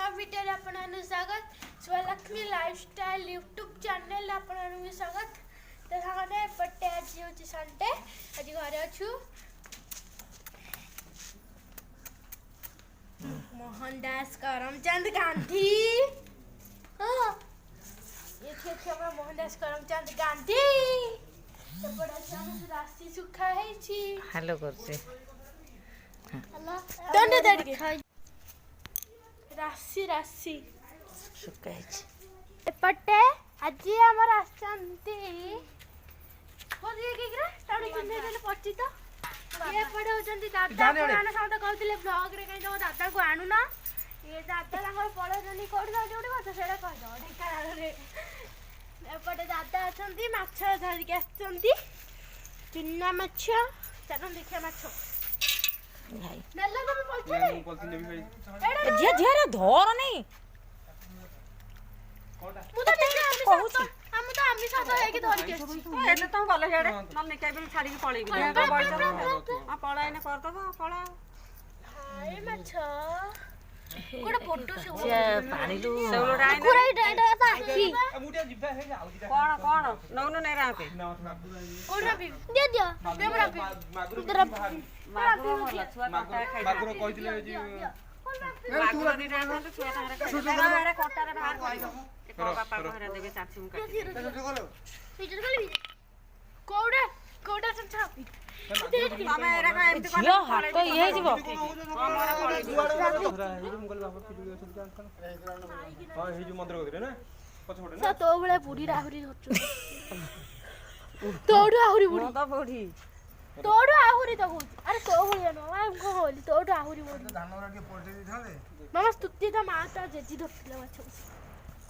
नुआ वीडियो आपन स्वागत स्वलक्ष्मी लाइफस्टाइल यूट्यूब चैनल आपन स्वागत। तो सामने पट्टे आज होची संडे आज घरे अछु मोहनदास करमचंद गांधी। हां ये हमरा मोहनदास करमचंद गांधी तो बड़ा चांस राशि सुखा है छी। हेलो करছে हेलो दंड दड़ के राशि राशि सुखा है एपटे आज हमर आछंती होरी के ग्रा टाणी किने देले पची तो ये पड़े होचंती दादा पुराना साउंड कहतिले ब्लॉग रे कहि दो दादा को आनु ना ये दादा तांगर पळे जनी कोड दा जोडी बात सेडा कह दो ढेका रे एपटे दादा अछंती माछ धरि के आछंती चुन्ना माछ चलो देखिया माछ भाई नेला तो पलछे झिया झिया रे धर नहीं मु तो देखा कहूची हम तो आमी साथ है कि धरि के एने तो गले हेडे न निकाय बिल छाड़ी के पळेई बिल आ पळाई ने कर दबो पळा हाय माछ कोड फोटो से पानी लु सेउलो डाई कुरै डाडा पाखी कोन कोन नौनो ने रापे कोरा भी दे दियो देबरा भी मागुरो होला छुआ कटा खाइ मागुरो कहिदिले जी मागुरो नि राखो त छुआ तांगरा रे कटा रे बाहर गइलो ए बापा घरे देबे चाची मु काटी फिटर गली कोडा कोडा सब छापी मामा एरा का एमती झिया हाथ तो ये जीवो हमरा पळेई हां हे जो मंदिर गरे ना पछपटे सा तो बळे बुढ़ी राहुरी होचु तोडू आहुरी बुढ़ी तो बढी तोडू आहुरी तो होच अरे तो होली न हम को होली तोडू आहुरी बुढ़ी धान रा के पोटे दी थाले मामा स्तुति तो माता जेजी धरथिला माछ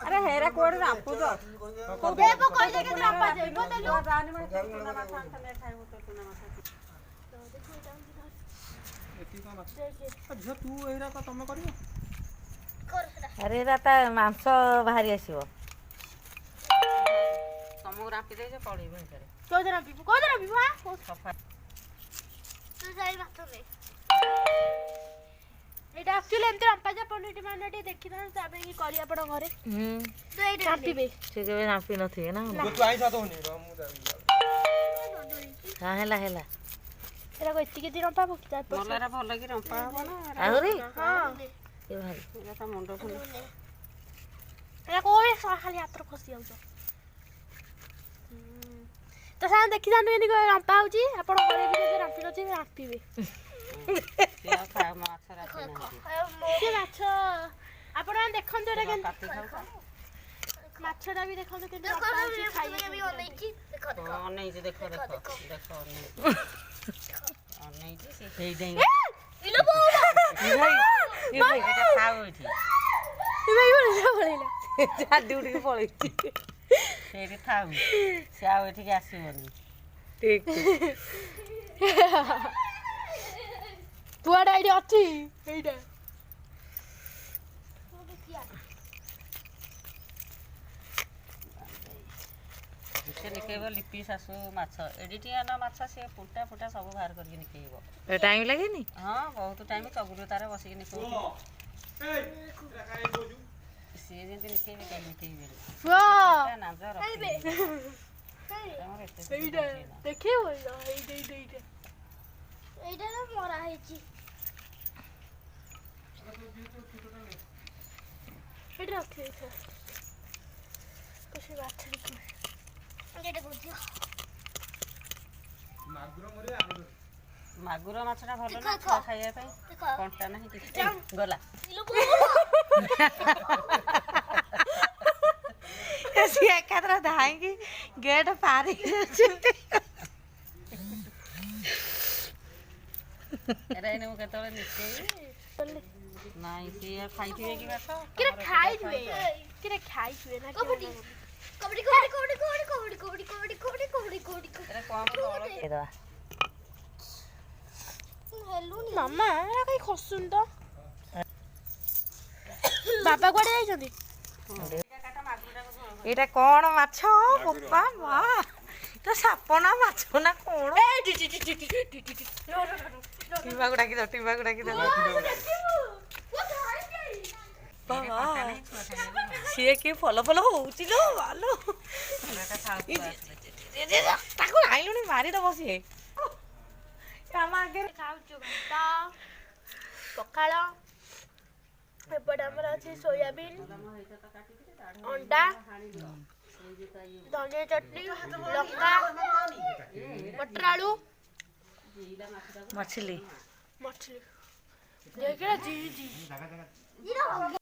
अरे हेरा कोड रापु तो देबो कहि दे के रापा जेबो त लो रानी में टुना माथा खाने खाइबो तो टुना माथा अच्छा तू एरा का तमे करियो अरे राता मांस बाहरी आसीबो समू रापी दे जे पळेई भीतर कोदरा पीबो हां सफा तू जाई माथ ले एटा एक्चुअली एमते रंपा पनीटी मानेटी देखि ना ताबे की करी आपण घरे तो एटा कापीबे से केबे नापी नथिए ना तू आई साथ होनी रो मु जाई हां हेला हेला एरा को इति के दिन रंपा पकता मलरा भल कि रंपा हो ना आहुरी हां ये भाई एरा त मुंडो फुल एरा कोए खाली हाथ फसी आउ तो सा देखि जानु एनी को रंपा होची आपण घरे भी जे रंपी नची रापीबे या खा माछ रापी ना के माछ आपण देखन तो एरा काटी खाऊ माछटा भी देखन तो के रंपा होची खाइबे भी ओनै की देखो नहीं जे देखो देखो देखो नहीं नहीं जे सेई देई इलो बोला ये भाई एटा खाओ एठी ए भाई बोला बोलेला जा ड्यूटी के पळेई सेठी थाउ से आउ एठी के आसीबनी ठीक तुआडा आइडी अछि एइडा से निकेबो लिपि सासु माछ एडिटिया ना माछ से फुटा फुटा सब बाहर करके निकेबो ए टाइम लागेनी हां बहुत टाइम चगुरु तारे बसी के निको ए एरा काई बोजू से जे निकेबे के निकेबे वाह ना जरा खाइबे एइडा देखि बोला एइडा एइडा ना मरा हेची एइडा रखे कुछ बात नहीं एइडा बुझियो मागुरो मरे आगो मागुर माछटा भलो ना छुआ खाइया पई कंटा नाही किछ गला इलो बोला ऐसी एकत्र धाएंगे गेट पार ही एरा ने के तळे निके नाही से खाइथिबे की माछ किरे खाइबे ना कबड्डी एरा कम तळ ये दवा मामा एरा कई खसुन तो बाबा कोडे जाइछथि एटा कोन माछ पप्पा वा तो सापना माछ ना कोन टीमा को डाकी दो वो ସିଏ କି ଫଲ ଫଲ ହଉଛି ଲୋ ଆଲୋ ତାକୁ ଆଇଲୁଣି ମାରିଦବ ସିଏ ଆମ ଆଗରେ ଖାଉଛୁ ଭାତ ପଖାଳ ଏପଟେ ଆମର ଅଛି ସୋୟାବିନ୍ ଅଣ୍ଡା ଧନିଆ ଚଟଣି ଲଙ୍କା ମଟର ଆଳୁ ମଛଲି ମଛଲି ଦେଖିଲା ଜି